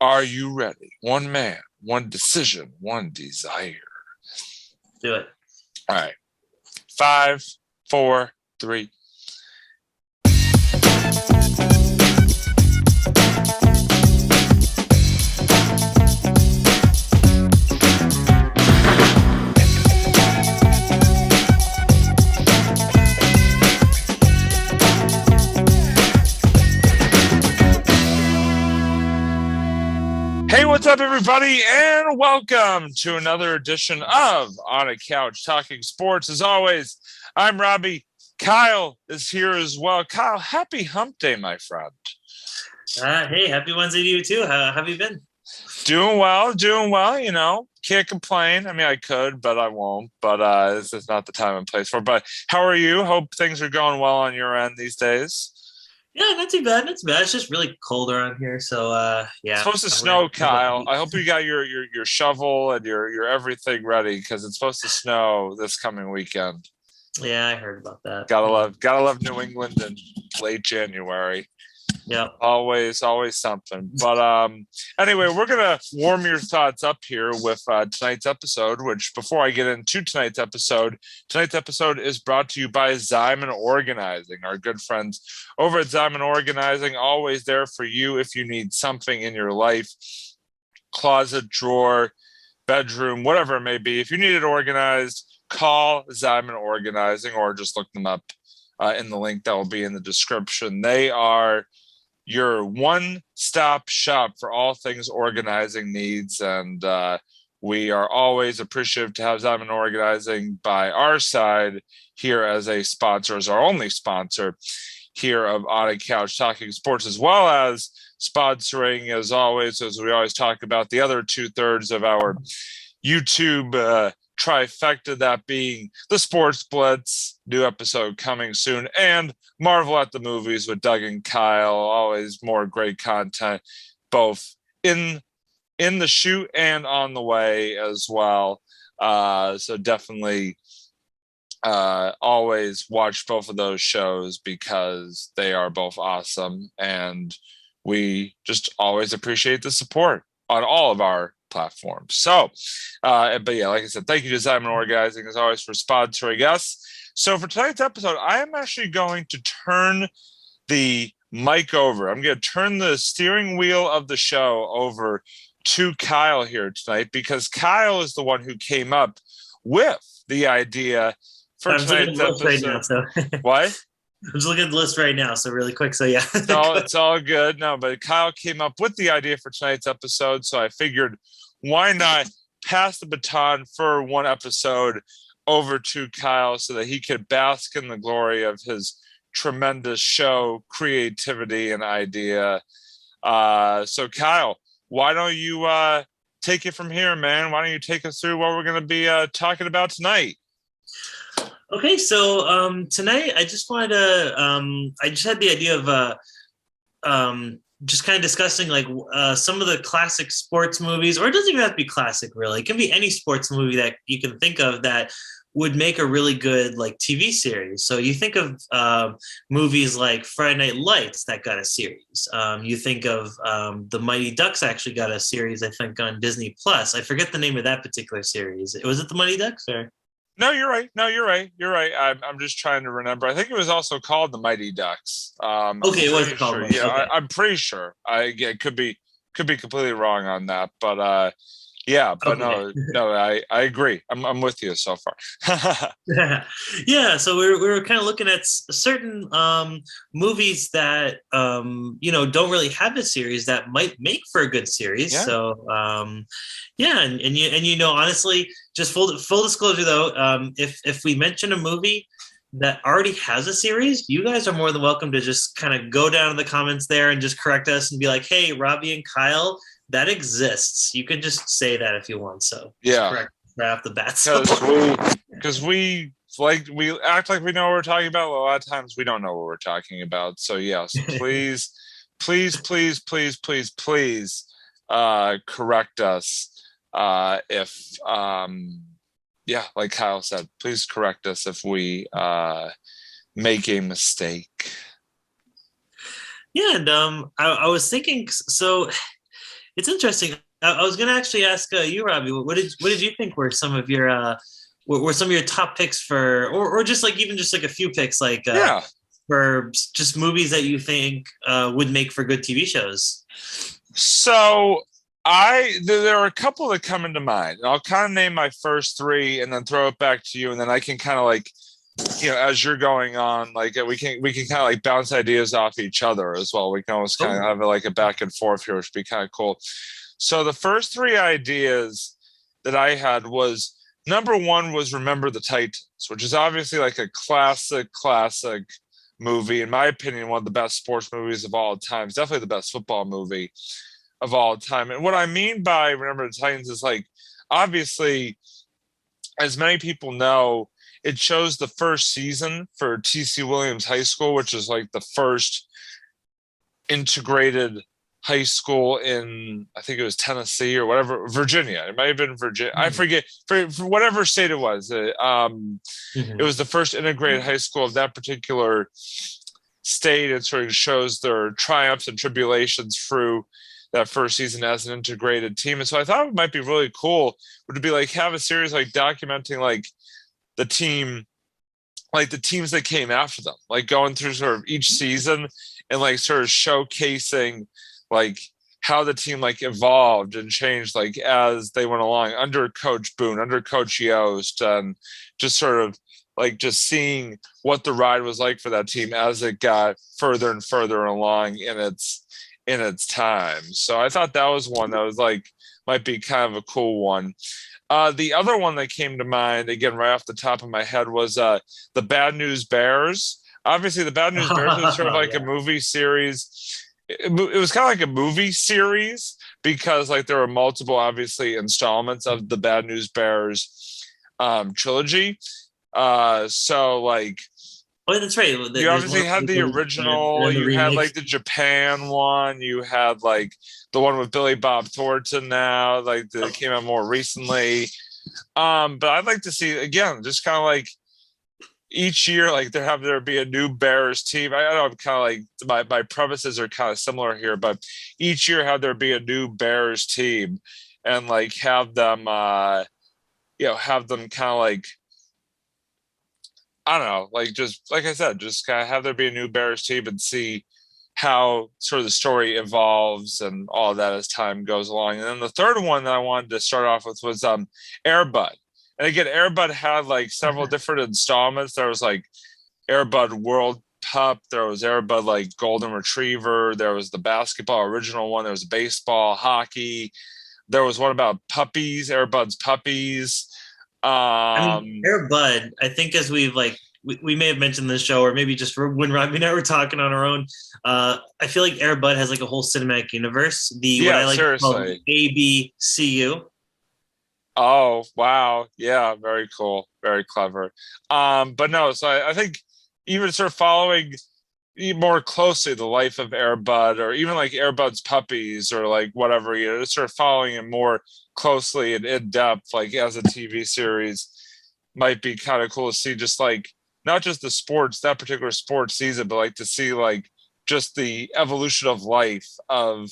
Are you ready? One man, one decision, one desire. Do it. All right. 5, 4, 3. Hey, what's up, everybody, and welcome to another edition of On a Couch Talking Sports. As always, I'm Robbie. Kyle is here as well. Kyle, happy hump day, my friend. Hey, happy Wednesday to you too. How have you been? Doing well, you know. Can't complain. I mean, I could, but I won't. But this is not the time and place for it. But how are you? Hope things are going well on your end these days. Yeah, not too bad. Not too bad. It's just really cold around here, so It's yeah. supposed to snow, Kyle. I hope you got your shovel and your everything ready because it's supposed to snow this coming weekend. Yeah, I heard about that. Gotta love New England in late January. Yeah. Always something. But anyway, we're gonna warm your thoughts up here with tonight's episode. Which before I get into tonight's episode is brought to you by Zyman Organizing, our good friends over at Zyman Organizing. Always there for you if you need something in your life, closet, drawer, bedroom, whatever it may be. If you need it organized, call Zyman Organizing or just look them up in the link that will be in the description. They are your one-stop shop for all things organizing needs, and we are always appreciative to have Zyman Organizing by our side here as a sponsor, as our only sponsor here of On a Couch Talking Sports, as well as sponsoring, as always, as we always talk about, the other 2/3 of our YouTube trifecta, that being the Sports Blitz, new episode coming soon, and Marvel at the Movies with Doug and Kyle. Always more great content, both in the shoot and on the way as well. So definitely always watch both of those shows because they are both awesome, and we just always appreciate the support on all of our platforms. So, but yeah, like I said, thank you to Zyman Organizing as always for sponsoring us. So for tonight's episode, I am actually going to turn the mic over. I'm going to turn the steering wheel of the show over to Kyle here tonight because Kyle is the one who came up with the idea for tonight's episode. Right now, so. What? I'm just looking at the list right now, so really quick. So yeah, it's all good. No, but Kyle came up with the idea for tonight's episode, so I figured why not pass the baton for one episode over to Kyle so that he could bask in the glory of his tremendous show creativity and idea. So Kyle, why don't you take it from here, man? Why don't you take us through what we're going to be talking about tonight? Okay, so tonight I just wanted to I just had the idea of just kind of discussing like some of the classic sports movies, or it doesn't even have to be classic really. It can be any sports movie that you can think of that would make a really good like TV series. So you think of movies like Friday Night Lights that got a series. You think of the Mighty Ducks actually got a series, I think, on Disney Plus. I forget the name of that particular series. Was it the Mighty Ducks or? No, you're right. I'm just trying to remember. I think it was also called the Mighty Ducks. Okay, it was called. Sure. Yeah, okay. I'm pretty sure. I could be completely wrong on that, but yeah. But okay. no, I agree. I'm with you so far. Yeah. So we were kind of looking at certain movies that don't really have a series that might make for a good series. Yeah. So yeah, and you honestly, just full disclosure though, if we mention a movie that already has a series, you guys are more than welcome to just kind of go down in the comments there and just correct us and be like, hey, Robbie and Kyle, that exists. You can just say that if you want. So yeah, correct right off the bat. Because we act like we know what we're talking about. Well, a lot of times we don't know what we're talking about. So yes, please correct us if yeah, like Kyle said, please correct us if we make a mistake. Yeah, and I was thinking, so it's interesting. I was going to actually ask you, Robbie, what did you think were some of your were some of your top picks for, or just like even just like a few picks like Yeah. for just movies that you think would make for good TV shows? So there are a couple that come into mind. And I'll kind of name my first three and then throw it back to you, and then I can kind of like, as you're going on, like we can kind of like bounce ideas off each other as well. We can almost kind of Oh. have like a back and forth here, which would be kind of cool. So the first three ideas that I had was number one was Remember the Titans, which is obviously like a classic movie. In my opinion, one of the best sports movies of all time. It's definitely the best football movie of all time. And what I mean by Remember the Titans is like, obviously, as many people know, it shows the first season for T.C. Williams High School, which is like the first integrated high school in, I think it was Tennessee or whatever, Virginia. It might have been Virginia. I forget, for whatever state it was. It was the first integrated high school of that particular state. It sort of shows their triumphs and tribulations through that first season as an integrated team. And so I thought it might be really cool would be like have a series like documenting like the team, like the teams that came after them, like going through sort of each season and like sort of showcasing like how the team like evolved and changed like as they went along under Coach Boone, under Coach Yost, and just sort of like just seeing what the ride was like for that team as it got further and further along in its time. So I thought that was one that was like might be kind of a cool one. The other one that came to mind, again, right off the top of my head, was the Bad News Bears. Obviously, the Bad News Bears was sort of like a movie series. It was kind of like a movie series because like there were multiple, obviously, installments of the Bad News Bears trilogy. So like, Oh, that's right. you obviously had the original. You had like the Japan one. You had like the one with Billy Bob Thornton now, like that came out more recently. But I'd like to see again, just kind of like each year, like there be a new Bears team. I know I'm kind of like my premises are kind of similar here, but each year have there be a new Bears team and like have them have them kind of like, I don't know, like just like I said, just kind of have there be a new Bears team and see how sort of the story evolves and all of that as time goes along. And then the third one that I wanted to start off with was Air Bud. And again, Air Bud had like several different installments. There was like Air Bud World Pup, there was Air Bud like Golden Retriever, there was the basketball original one, there was baseball, hockey, there was one about puppies, Air Bud's puppies. I mean, Air Bud, I think as we've like we may have mentioned this show, or maybe just when Robbie and I were talking on our own. I feel like Air Bud has like a whole cinematic universe. What I like to call ABCU. Oh wow, yeah, very cool, very clever. But no, so I think even sort of following more closely the life of Air Bud, or even like Air Bud's puppies, or like whatever, just sort of following it more closely and in depth, like as a TV series, might be kind of cool to see. Just like not just the sports, that particular sports season, but like to see like just the evolution of life of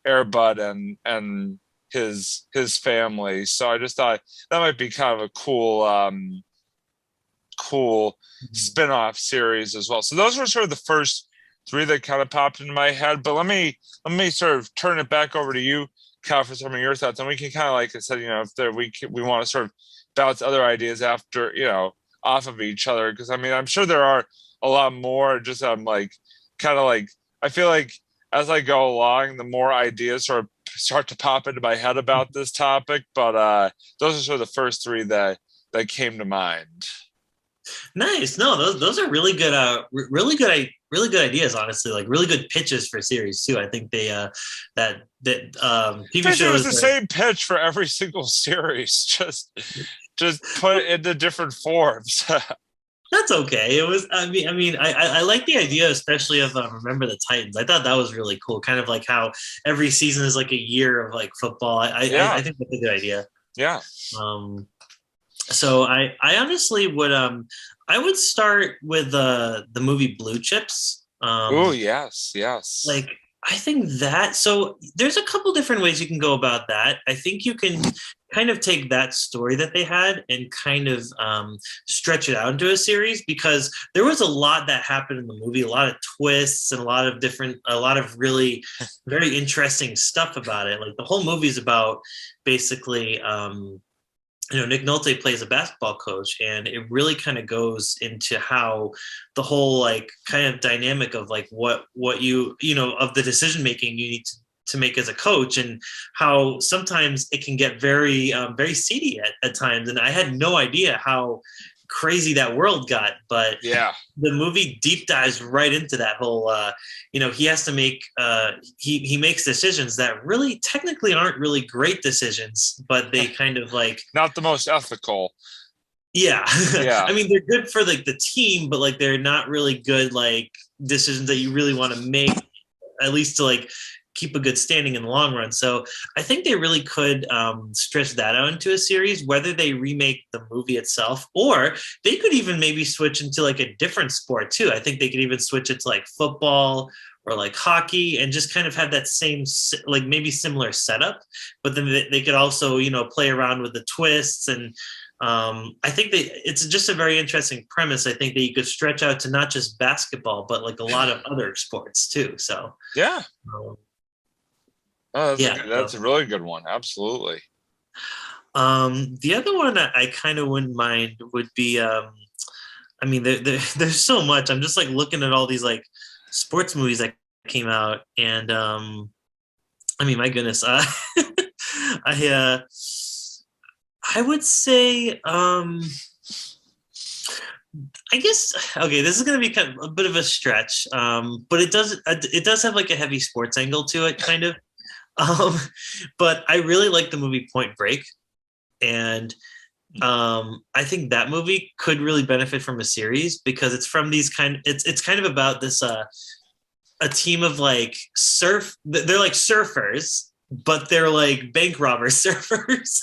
Air Bud and his family. So I just thought that might be kind of a cool spin-off series as well. So those were sort of the first three that kind of popped into my head. But let me sort of turn it back over to you, Kyle, for some of your thoughts. And we can kind of, like I said, if there we want to sort of bounce other ideas after, off of each other. Because I mean, I'm sure there are a lot more. Just I'm like kind of like I feel like as I go along, the more ideas sort of start to pop into my head about this topic. But those are sort of the first three that came to mind. Nice. No, those are really good. Really good ideas. Honestly, like really good pitches for series too. I think they that TV shows. It was the same pitch for every single series, just put it into different forms. That's okay. It was. I like the idea, especially of Remember the Titans. I thought that was really cool. Kind of like how every season is like a year of like football. I think that's a good idea. Yeah. So I honestly would I would start with the movie Blue Chips. Oh yes. Like I think that, so there's a couple different ways you can go about that. I think you can kind of take that story that they had and kind of stretch it out into a series, because there was a lot that happened in the movie, a lot of twists and a lot of really very interesting stuff about it. Like the whole movie is about basically, Nick Nolte plays a basketball coach, and it really kind of goes into how the whole like kind of dynamic of like what of the decision making you need to make as a coach, and how sometimes it can get very very seedy at times. And I had no idea how crazy that world got, but Yeah. the movie deep dives right into that whole he has to make he makes decisions that really technically aren't really great decisions, but they kind of like Not the most ethical. yeah. Yeah. I mean, they're good for like the team, but like they're not really good like decisions that you really want to make, at least to like keep a good standing in the long run. So I think they really could stretch that out into a series, whether they remake the movie itself, or they could even maybe switch into like a different sport too. I think they could even switch it to like football or like hockey, and just kind of have that same like maybe similar setup, but then they could also play around with the twists. And I think that it's just a very interesting premise. I think that you could stretch out to not just basketball, but like a lot of other sports too. So Yeah. um, Oh, yeah. that's a really good one. Absolutely. The other one I kind of wouldn't mind would be, I mean, there's so much. I'm just like looking at all these like sports movies that came out, and I mean, my goodness, I I would say, I guess, okay, this is going to be kind of a bit of a stretch, but it does have like a heavy sports angle to it, kind of. Um, but I really like the movie Point Break, and I think that movie could really benefit from a series, because it's from these it's kind of about this a team of like they're like surfers, but they're like bank robber surfers.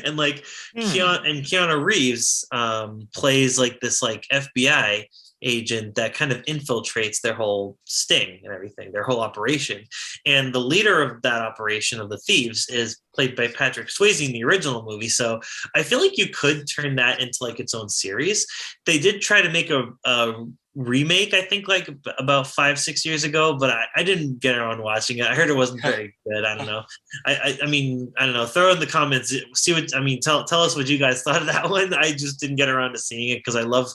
And like Keanu Reeves plays like this like FBI agent that kind of infiltrates their whole sting and everything, their whole operation. And the leader of that operation of the thieves is played by Patrick Swayze in the original movie. So I feel like you could turn that into like its own series. They did try to make a remake, I think like about 5-6 years ago, but I didn't get around watching it. I heard it wasn't very good. I don't know. I mean, I don't know. Throw in the comments. See what I mean. Tell us what you guys thought of that one. I just didn't get around to seeing it because I love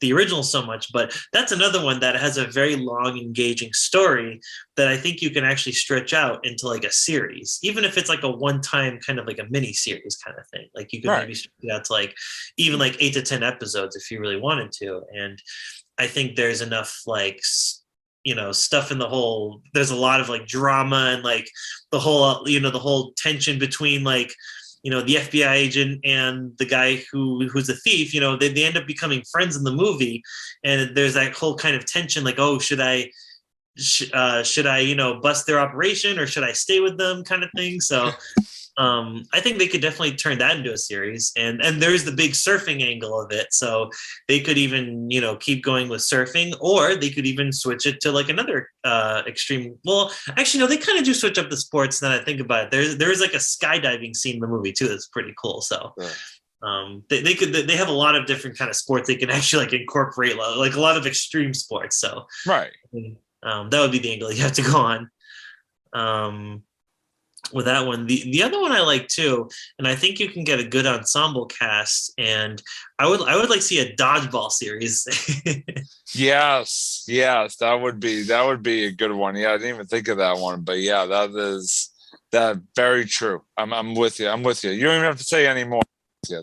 the original so much. But that's another one that has a very long, engaging story that I think you can actually stretch out into like a series, even if it's like a one-time kind of like a mini series kind of thing. Like you could maybe stretch it out to like even like 8 to 10 episodes if you really wanted to. And I think there's enough like stuff in the whole, there's a lot of like drama and like the whole the whole tension between like the FBI agent and the guy who's a thief. They end up becoming friends in the movie, and there's that whole kind of tension like, oh, should I bust their operation, or should I stay with them, kind of thing. So I think they could definitely turn that into a series, and there's the big surfing angle of it. So they could even keep going with surfing, or they could even switch it to like another extreme. Well, actually, no, they kind of do switch up the sports. Now that I think about it, there's like a skydiving scene in the movie too. That's pretty cool. So they have a lot of different kind of sports they can actually like incorporate, like a lot of extreme sports. So right, that would be the angle you have to go on. With that one, the other one I like too, and I think you can get a good ensemble cast, and I would like to see a dodgeball series. yes, that would be a good one. Yeah, I didn't even think of that one, but yeah, that very true. I'm with you. You don't even have to say any more. Yeah,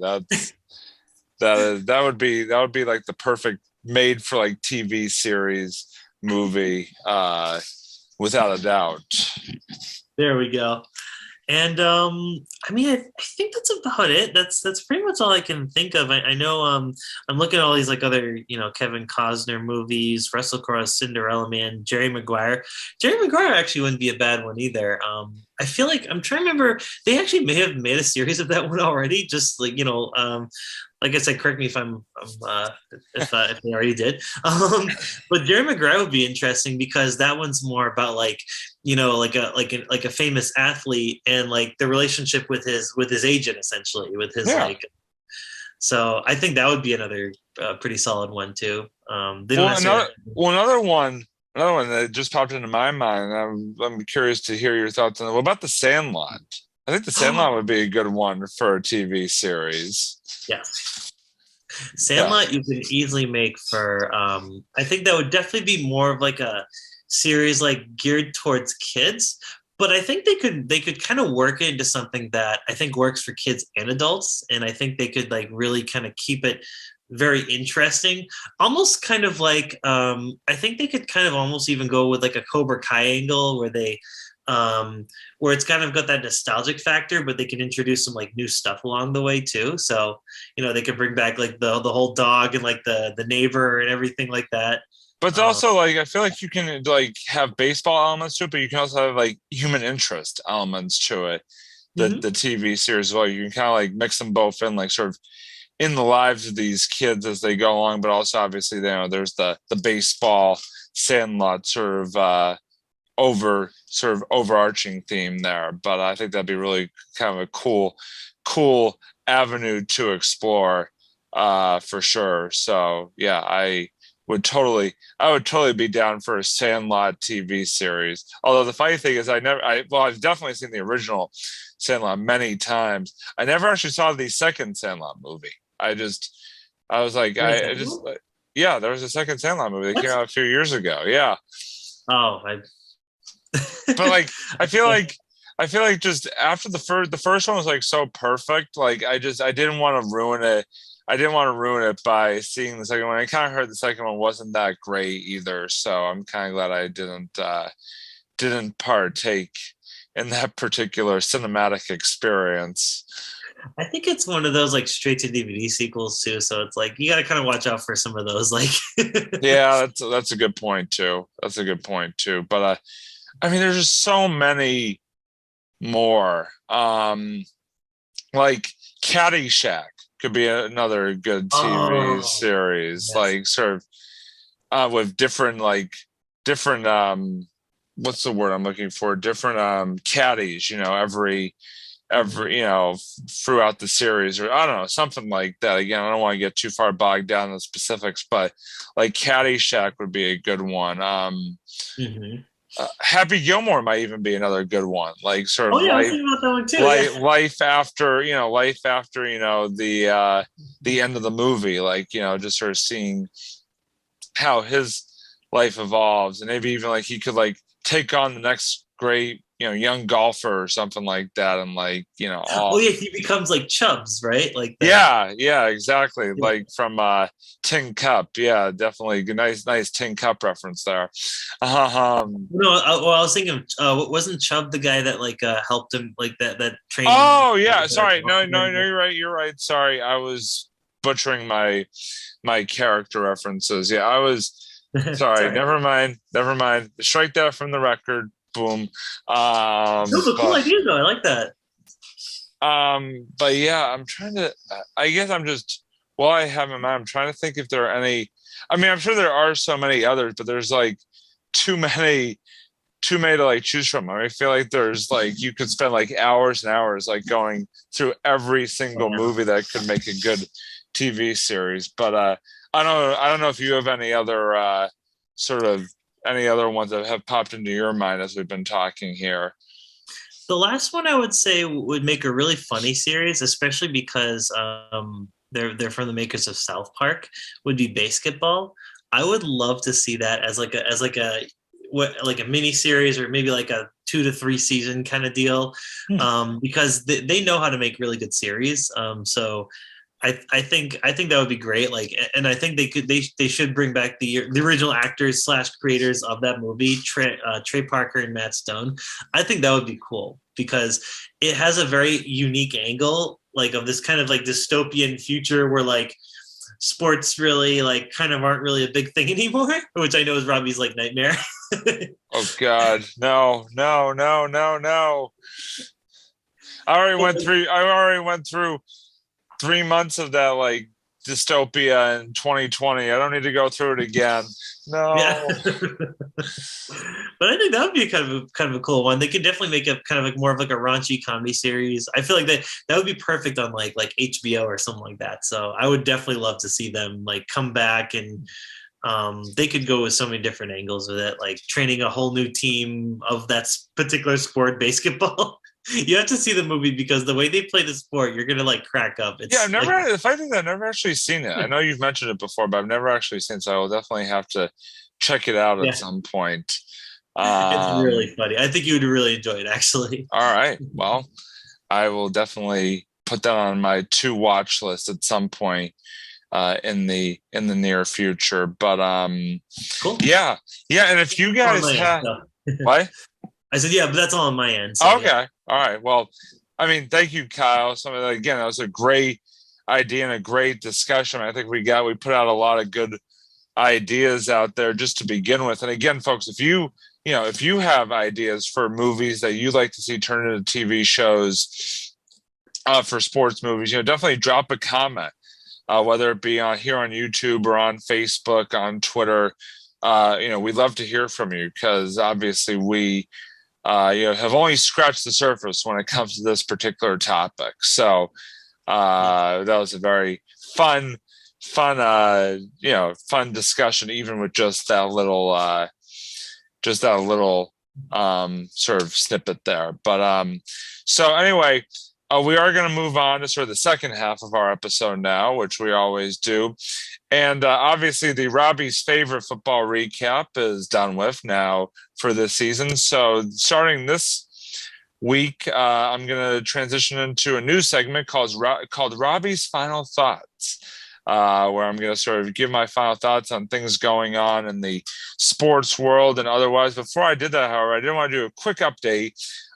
that would be like the perfect made for like TV series movie, without a doubt. There we go. And I mean, I think that's about it. That's pretty much all I can think of. I know I'm looking at all these like other Kevin Costner movies, Russell Crowe's Cinderella Man, Jerry Maguire. Jerry Maguire actually wouldn't be a bad one either. I feel like I'm trying to remember, they actually may have made a series of that one already, just like like I said, correct me if if they already did. But Jerry Maguire would be interesting because that one's more about like, like a famous athlete and like the relationship with his agent, essentially, with his Yeah. like. So I think that would be another pretty solid one too. They don't Well, necessarily. another one that just popped into my mind. I'm curious to hear your thoughts on it. What about the Sandlot? I think the Sandlot would be a good one for a TV series. Yeah. Yeah. Sandlot you can easily make for I think that would definitely be more of like a series like geared towards kids, but I think they could kind of work it into something that I think works for kids and adults, and I think they could like really kind of keep it very interesting, almost kind of like I think they could kind of almost even go with like a Cobra Kai angle where it's kind of got that nostalgic factor, but they can introduce some like new stuff along the way too. So, they could bring back like the whole dog and like the neighbor and everything like that. But it's Um, also like I feel like you can like have baseball elements to it, but you can also have like human interest elements to it. The mhm. TV series as well. You can kind of like mix them both in, like sort of in the lives of these kids as they go along, but also obviously there's the baseball Sandlot sort of overarching theme there. But I think that'd be really kind of a cool avenue to explore for sure. So yeah, I would totally be down for a Sandlot TV series. Although the funny thing is I've definitely seen the original Sandlot many times. I never actually saw the second Sandlot movie. I was like, There's that one? yeah, there was a second Sandlot movie that came What? out a few years ago. Yeah. Oh, I. But like I feel like just after the first one was like so perfect, like I didn't want to ruin it. I didn't want to ruin it by seeing the second one. I kind of heard the second one wasn't that great either, so I'm kind of glad I didn't partake in that particular cinematic experience. I think it's one of those like straight to DVD sequels too. So it's like you got to kind of watch out for some of those. Like, Yeah, that's a good point too. That's a good point too. But I mean, there's just so many more. Like Caddyshack could be another good TV oh series, yes. like sort of with different what's the word I'm looking for? Different caddies, every throughout the series, or I don't know, something like that. Again, I don't want to get too far bogged down in the specifics, but like Caddyshack would be a good one. Hmm. Happy Gilmore might even be another good one. Like sort Oh of yeah, I was thinking about that one too. Yeah. life after the end of the movie. Like just sort of seeing how his life evolves, and maybe even like he could like take on the next great young golfer or something like that, and like Oh all. yeah, he becomes like Chubbs, right? Like the. Yeah, exactly. Yeah. Like from Tin Cup. Yeah, definitely. Nice Tin Cup reference there. Um, No, well, I was thinking, wasn't Chubb the guy that like helped him, like that trained him? oh yeah, sorry. No, you're right. You're right. Sorry. I was butchering my character references. Yeah, I was sorry. Sorry. Never mind. Never mind. Strike that from the record. Boom. Those are cool But ideas though. I like that. but yeah, I'm trying to. I guess I'm just. While I have in mind, I'm trying to think if there are any. I mean, I'm sure there are so many others, but there's like too many to like choose from. I feel like there's like you could spend like hours and hours like going through every Oh, single yeah. movie that could make a good TV series. But I don't know if you have any other sort of any other ones that have popped into your mind as we've been talking here. The last one I would say would make a really funny series, especially because they're from the makers of South Park, would be Basketball. I would love to see that as like a mini series or maybe like a 2 to 3 season kind of deal, Hmm. because they know how to make really good series. So I think that would be great. Like, and I think they should bring back the original actors slash creators of that movie, Trey Parker and Matt Stone. I think that would be cool because it has a very unique angle, like of this kind of like dystopian future where like sports really like kind of aren't really a big thing anymore, which I know is Robbie's like nightmare. Oh God, no. I already went through 3 months of that like dystopia in 2020. I don't need to go through it again. Yeah. No. But I think that would be kind of a cool one. They could definitely make a kind of like more of like a raunchy comedy series. I feel like that would be perfect on like HBO or something like that. So I would definitely love to see them like come back, and they could go with so many different angles with it, like training a whole new team of that particular sport, basketball. You have to see the movie because the way they play the sport, you're gonna like crack up. Yeah, I've It's never like had, if I think I've never actually seen it. I know you've mentioned it before, but I've never actually seen it, so I will definitely have to check it out at yeah, some point. it's really Um, funny. I think you would really enjoy it actually. all right. Well, I will definitely put that on my to watch list at some point in the near future. But Cool. yeah. Yeah, and if you On guys my end. have So. what? I said, yeah, but that's all on my end. So yeah. Okay. All right. Well, I mean, thank you, Kyle. Some of that, again, that was a great idea and a great discussion. I think we put out a lot of good ideas out there just to begin with. And again, folks, if you have ideas for movies that you'd like to see turned into TV shows, for sports movies, definitely drop a comment, whether it be on here on YouTube or on Facebook, on Twitter. We'd love to hear from you because obviously we have only scratched the surface when it comes to this particular topic. So that was a very fun discussion, even with just that little sort of snippet there. But so anyway, we are going to move on to sort of the second half of our episode now, which we always do. And obviously, the Robbie's favorite football recap is done with now for this season. So starting this week, I'm going to transition into a new segment called Robbie's Final Thoughts, where I'm going to sort of give my final thoughts on things going on in the sports world and otherwise. Before I did that, however, I did want to do a quick update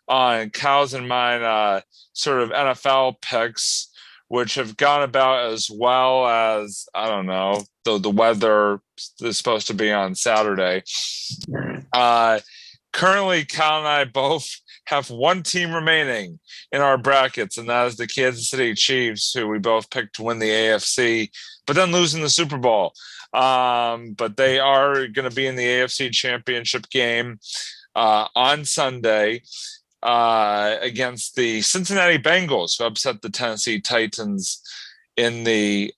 on Kyle's and mine sort of NFL picks, which have gone about as well as, I don't know, the weather is supposed to be on Saturday. Currently, Kyle and I both have one team remaining in our brackets, and that is the Kansas City Chiefs, who we both picked to win the AFC, but then losing the Super Bowl. But they are going to be in the AFC Championship game on Sunday against the Cincinnati Bengals, who upset the Tennessee Titans in the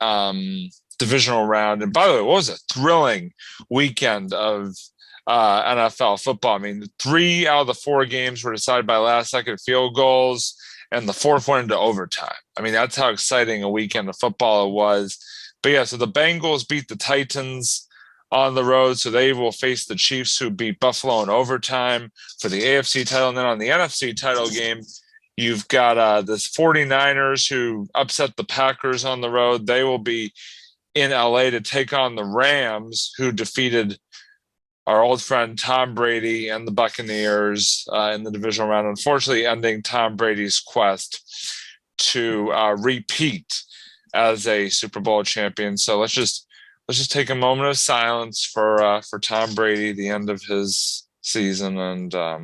divisional round. And by the way, what was a thrilling weekend of NFL football. I mean, 3 out of the 4 games were decided by last-second field goals, and the 4th went into overtime. I mean, that's how exciting a weekend of football it was. But yeah, so the Bengals beat the Titans on the road, so they will face the Chiefs, who beat Buffalo in overtime for the AFC title. And then on the NFC title game, you've got this 49ers who upset the Packers on the road. They will be in LA to take on the Rams, who defeated our old friend Tom Brady and the Buccaneers in the divisional round, unfortunately ending Tom Brady's quest to repeat as a Super Bowl champion. So let's just take a moment of silence for Tom Brady, the end of his season. And all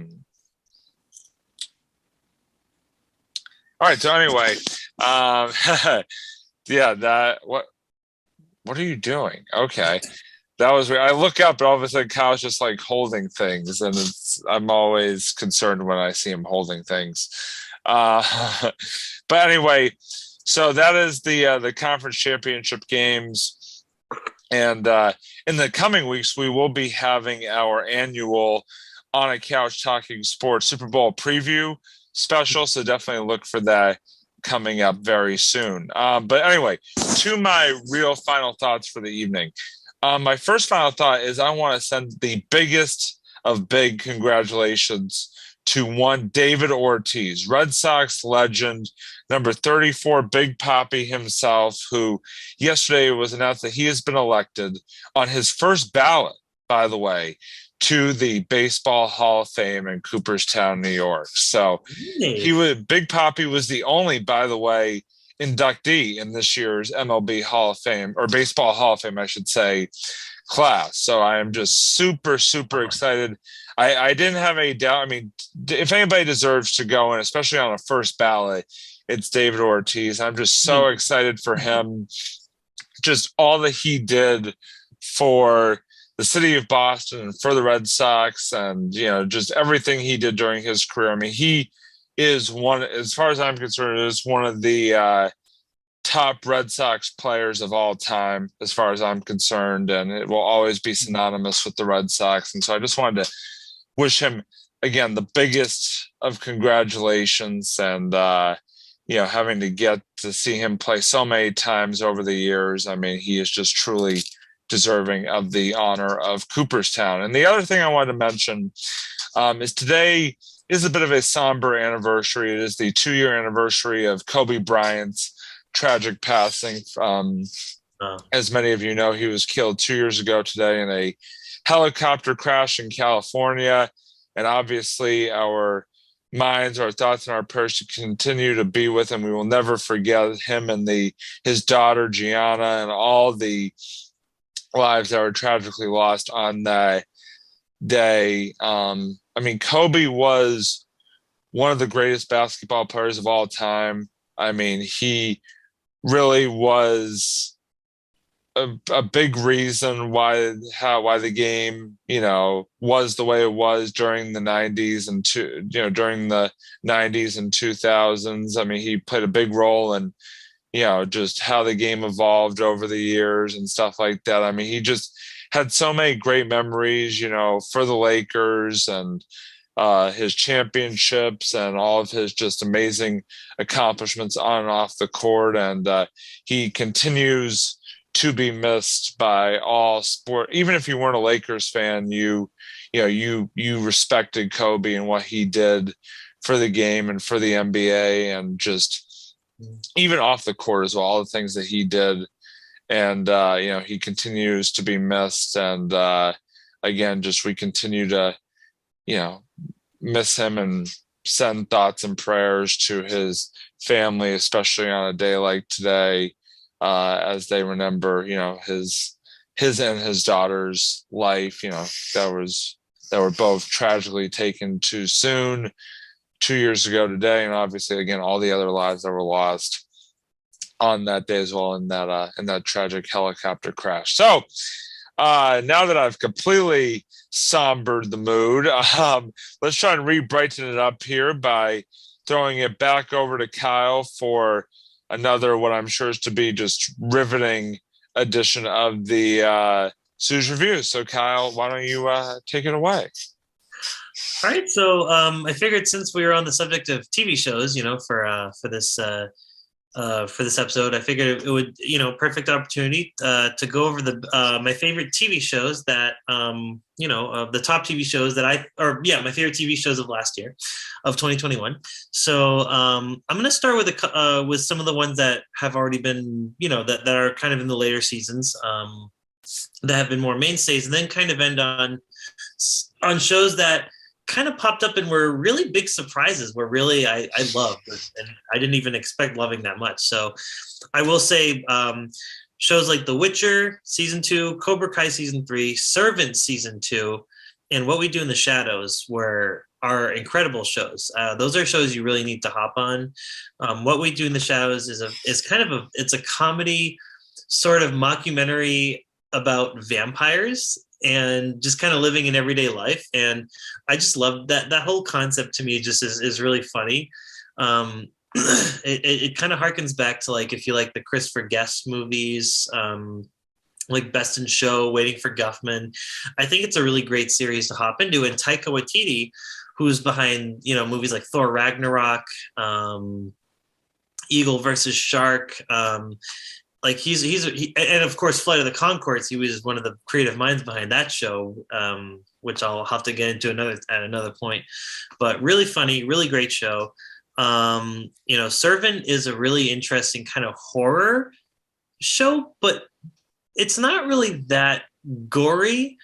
right. So anyway, yeah. What are you doing? Okay. That was weird. I look up, and all of a sudden, Kyle's just like holding things, and I'm always concerned when I see him holding things. But anyway, so that is the conference championship games, and in the coming weeks, we will be having our annual On a Couch Talking Sports Super Bowl preview special. So definitely look for that coming up very soon. But anyway, to my real final thoughts for the evening. My first final thought is I want to send the biggest of big congratulations to one David Ortiz, Red Sox legend, number 34, Big Papi himself, who yesterday was announced that he has been elected on his first ballot, by the way, to the Baseball Hall of Fame in Cooperstown, New York. So Big Papi was the only, by the way, inductee in this year's MLB Hall of Fame, or Baseball Hall of Fame, I should say, class. So I am just super, super excited. I didn't have any doubt. I mean, if anybody deserves to go in, especially on a first ballot, it's David Ortiz. I'm just so excited for him. Just all that he did for the city of Boston and for the Red Sox, and just everything he did during his career. I mean, he is one, as far as I'm concerned, is one of the top Red Sox players of all time, as far as I'm concerned, and it will always be synonymous with the Red Sox. And so I just wanted to wish him again the biggest of congratulations, and having to get to see him play so many times over the years. I mean, he is just truly deserving of the honor of Cooperstown. And the other thing I wanted to mention is today is a bit of a somber anniversary. It is the 2-year anniversary of Kobe Bryant's tragic passing. As many of you know, he was killed 2 years ago today in a helicopter crash in California. And obviously our minds, our thoughts, and our prayers should continue to be with him. We will never forget him and his daughter Gianna and all the lives that were tragically lost on that day. I mean, Kobe was one of the greatest basketball players of all time. I mean, he really was a big reason why the game was the way it was during the 90s and during the 90s and 2000s. I mean, he played a big role in just how the game evolved over the years and stuff like that. I mean, he just had so many great memories, for the Lakers, and his championships and all of his just amazing accomplishments on and off the court. And he continues to be missed by all sport. Even if you weren't a Lakers fan, you respected Kobe and what he did for the game and for the NBA, and just even off the court as well, all the things that he did. And he continues to be missed. And again, just we continue to miss him and send thoughts and prayers to his family, especially on a day like today, as they remember, his and his daughter's life, that were both tragically taken too soon 2 years ago today. And obviously, again, all the other lives that were lost on that day as well in that tragic helicopter crash. So now that I've completely sombered the mood, let's try and re-brighten it up here by throwing it back over to Kyle for another, what I'm sure is to be just riveting edition of the Sue's Review. So Kyle, why don't you take it away? All right. So I figured, since we were on the subject of TV shows, for this episode, I figured it would, perfect opportunity to go over my favorite TV shows that, the top TV shows that my favorite TV shows of last year, of 2021. So I'm going to start with some of the ones that have already been, that are kind of in the later seasons, that have been more mainstays, and then kind of end on shows that kind of popped up and were really big surprises, where really I loved, and I didn't even expect loving that much. So I will say shows like The Witcher season 2, Cobra Kai season 3, Servant season 2, and What We Do in the Shadows are incredible shows. Those are shows you really need to hop on. What We Do in the Shadows is kind of it's a comedy sort of mockumentary about vampires and just kind of living in everyday life. And I just love that whole concept. To me, just is really funny. It kind of harkens back to, like, if you like the Christopher Guest movies, like Best in Show, Waiting for Guffman. I think it's a really great series to hop into. And Taika Waititi, who's behind, movies like Thor Ragnarok, Eagle versus Shark, like and of course Flight of the Conchords. He was one of the creative minds behind that show, which I'll have to get into at another point. But really funny, really great show. Servant is a really interesting kind of horror show, but it's not really that gory,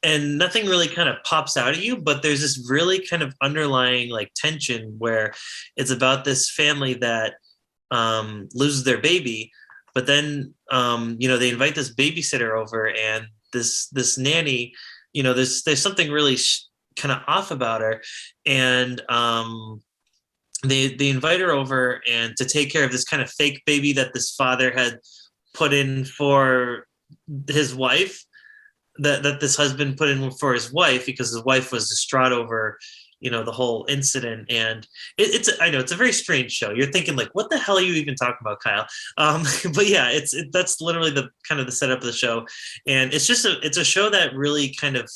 and nothing really kind of pops out at you. But there's this really kind of underlying, like, tension, where it's about this family that loses their baby. But then, they invite this babysitter over, and this nanny, there's something really kind of off about her. And they invite her over and to take care of this kind of fake baby that this father had put in for his wife, that this husband put in for his wife, because his wife was distraught over, the whole incident. And it's I know it's a very strange show. You're thinking like, what the hell are you even talking about, Kyle? But yeah, that's literally the kind of the setup of the show. And it's a show that really kind of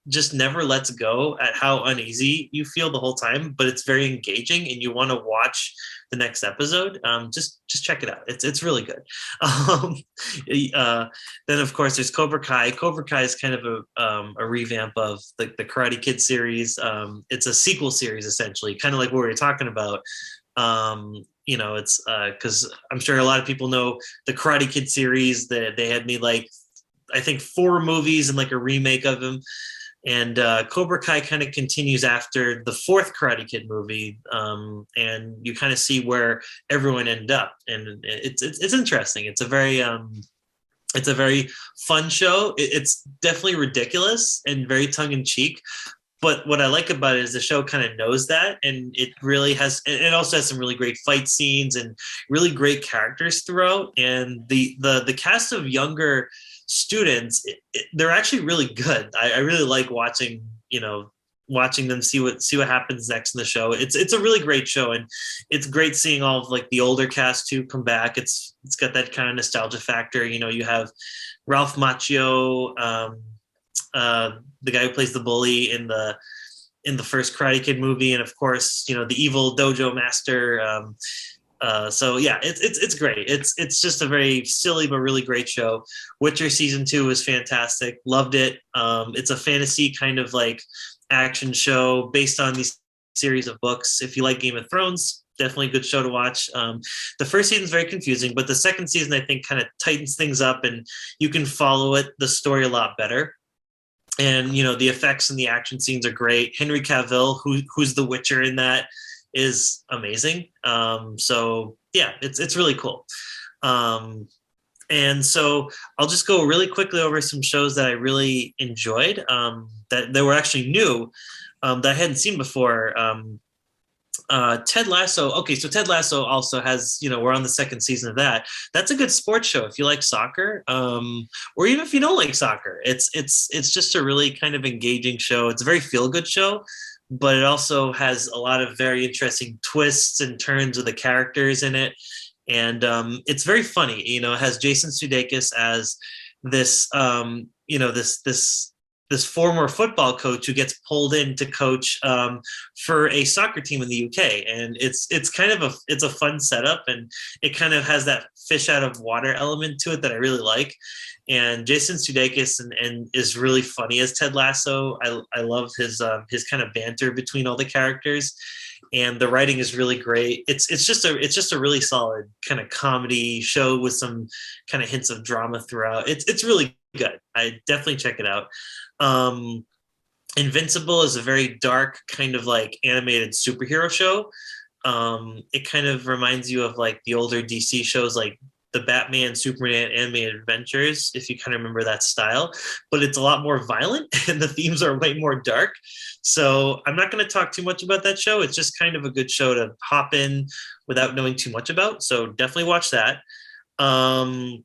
just never lets go at how uneasy you feel the whole time, but it's very engaging and you want to watch the next episode. Just check it out. It's really good. Um, then of course there's Cobra Kai. Cobra Kai is kind of a revamp of the Karate Kid series. It's a sequel series essentially, kind of like what we were talking about. It's because I'm sure a lot of people know the Karate Kid series. That they had made like I think 4 movies and like a remake of them. And Cobra Kai kind of continues after the 4th Karate Kid movie, and you kind of see where everyone ended up, and it's interesting. It's a very fun show. It's definitely ridiculous and very tongue in cheek. But what I like about it is the show kind of knows that, and it really has. It also has some really great fight scenes and really great characters throughout. And the cast of younger students, they're actually really good. I really like watching them see what happens next in the show. It's a really great show, and it's great seeing all of like the older cast too come back. It's got that kind of nostalgia factor. You have Ralph Macchio, the guy who plays the bully in the first Karate Kid movie, and of course the evil dojo master. So yeah, it's great. It's just a very silly but really great show. Witcher season 2 is fantastic. Loved it. It's a fantasy kind of like action show based on these series of books. If you like Game of Thrones, definitely a good show to watch. The first season is very confusing, but the second season I think kind of tightens things up, and you can follow the story a lot better. And the effects and the action scenes are great. Henry Cavill, who's the Witcher in that, is amazing. So yeah, it's really cool. And so I'll just go really quickly over some shows that I really enjoyed, that were actually new, that I hadn't seen before. Ted Lasso. Okay, so Ted Lasso also has, we're on the second season of that. That's a good sports show if you like soccer, or even if you don't like soccer. It's just a really kind of engaging show. It's a very feel good show, but it also has a lot of very interesting twists and turns of the characters in it. And it's very funny. It has Jason Sudeikis as this, this former football coach who gets pulled in to coach for a soccer team in the UK. And it's kind of a fun setup, and it kind of has that fish out of water element to it that I really like. And Jason Sudeikis and is really funny as Ted Lasso. I love his kind of banter between all the characters, and the writing is really great. It's just a really solid kind of comedy show with some kind of hints of drama throughout. It's really good. I definitely check it out. Invincible is a very dark kind of like animated superhero show. It kind of reminds you of like the older DC shows like the Batman, Superman animated adventures, if you kind of remember that style, but it's a lot more violent and the themes are way more dark. So I'm not going to talk too much about that show. It's just kind of a good show to hop in without knowing too much about. So definitely watch that. And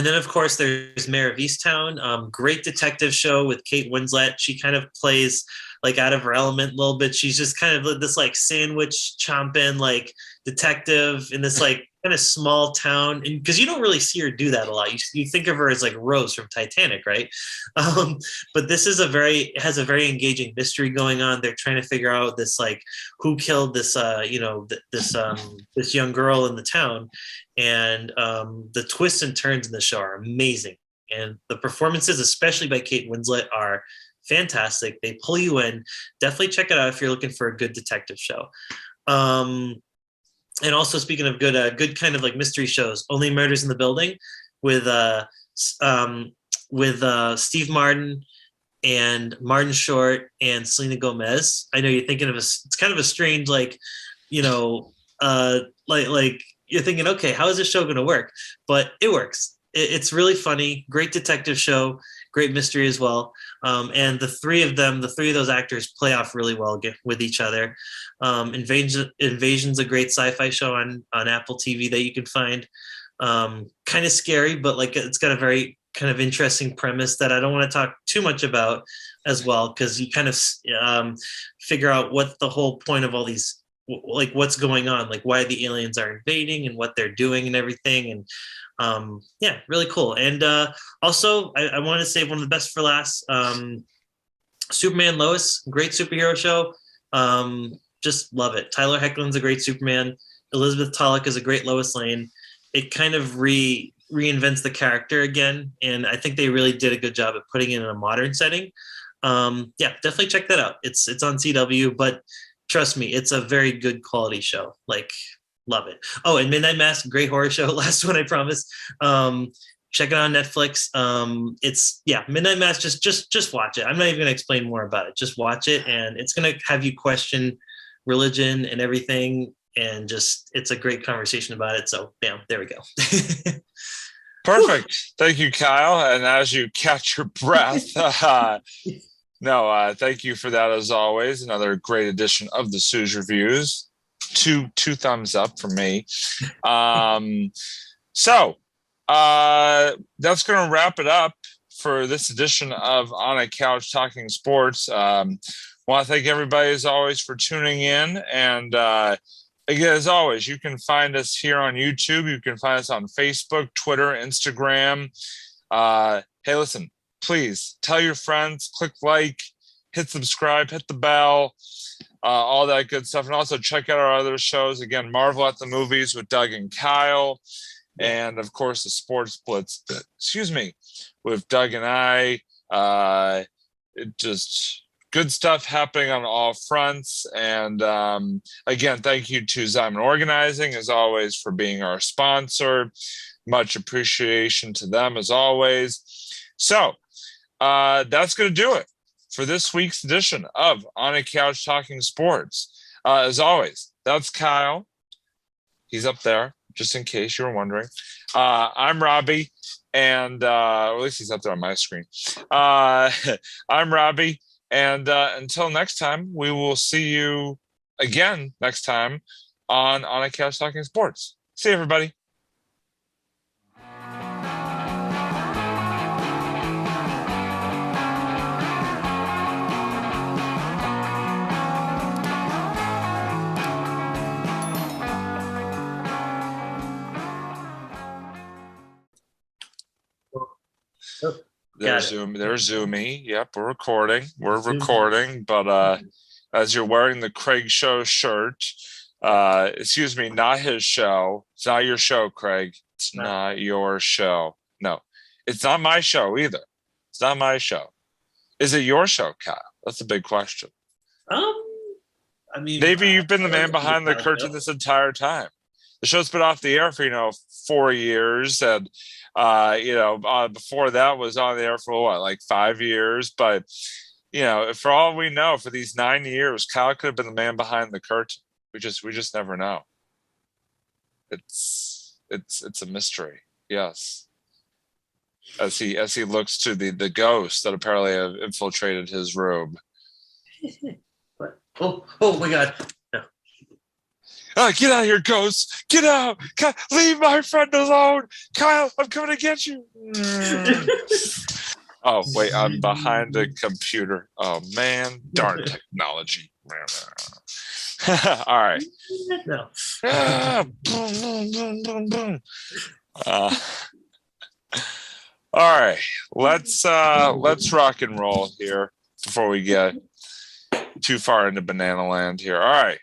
then, of course, there's Mayor of Easttown, great detective show with Kate Winslet. She kind of plays like out of her element a little bit. She's just kind of this like sandwich chomping like detective in this like kind of small town, and because you don't really see her do that a lot. You think of her as like Rose from Titanic, right? But this is has a very engaging mystery going on. They're trying to figure out this like who killed this this young girl in the town, and the twists and turns in the show are amazing, and the performances, especially by Kate Winslet, are fantastic. They pull you in. Definitely check it out if you're looking for a good detective show. And also, speaking of good kind of like mystery shows, Only Murders in the Building with Steve Martin and Martin Short and Selena Gomez. I know you're thinking of it's kind of a strange like you're thinking, okay, how is this show going to work? But it works. It's really funny. Great detective show. great mystery as well. And the three of those actors play off really well with each other. Invasion's a great sci-fi show on Apple TV that you can find. Kind of scary, but like it's got a very kind of interesting premise that I don't want to talk too much about as well, because you kind of figure out what the whole point of all these, like what's going on, like why the aliens are invading and what they're doing and everything. And yeah, really cool. And also I want to save one of the best for last. Superman Lois, great superhero show. Just love it. Tyler Hoechlin's a great Superman. Elizabeth Tulloch is a great Lois Lane. It kind of reinvents the character again, and I think they really did a good job at putting it in a modern setting. Yeah, definitely check that out. It's on CW, but trust me, it's a very good quality show. Like, love it. Oh, and Midnight Mass, great horror show. Last one, I promise. Check it out on Netflix. It's Midnight Mass. Just watch it. I'm not even gonna explain more about it. Just watch it, and it's gonna have you question religion and everything. And just, it's a great conversation about it. So, bam, there we go. Perfect. Thank you, Kyle. And as you catch your breath, thank you for that as always. Another great edition of the Sue's Reviews. Two thumbs up for me. So that's going to wrap it up for this edition of On a Couch Talking Sports. Want to thank everybody as always for tuning in. And again, as always, you can find us here on YouTube. You can find us on Facebook, Twitter, Instagram. Hey, listen, please tell your friends, click like, hit subscribe, hit the bell, all that good stuff. And also check out our other shows. Again, Marvel at the Movies with Doug and Kyle. And, of course, the Sports Blitz, with Doug and I. Just good stuff happening on all fronts. And again, thank you to Zyman Organizing, as always, for being our sponsor. Much appreciation to them, as always. So that's going to do it for this week's edition of On a Couch Talking Sports. As always, that's Kyle. He's up there, just in case you were wondering. I'm Robbie, and at least he's up there on my screen. I'm Robbie. And until next time, we will see you again next time on a Couch Talking Sports. See you, everybody. There's Zoomy. Yep, we're recording. But as you're wearing the Craig Show shirt, excuse me, not his show. It's not your show, Craig. It's not your show. No, it's not my show either. It's not my show. Is it your show, Kyle? That's a big question. I mean, maybe you've been the man behind the curtain this entire time. The show's been off the air for 4 years, and before that was on the air for like 5 years. But for all we know, for these 9 years, Kyle could have been the man behind the curtain. We just never know. It's a mystery. Yes. As he looks to the ghosts that apparently have infiltrated his room. Oh my God. Get out of here, ghosts! Get out! Leave my friend alone! Kyle, I'm coming to get you! Oh, wait, I'm behind the computer. Oh, man. Darn technology. All right. No. Boom, boom, boom. All right. Let's rock and roll here before we get too far into banana land here. All right.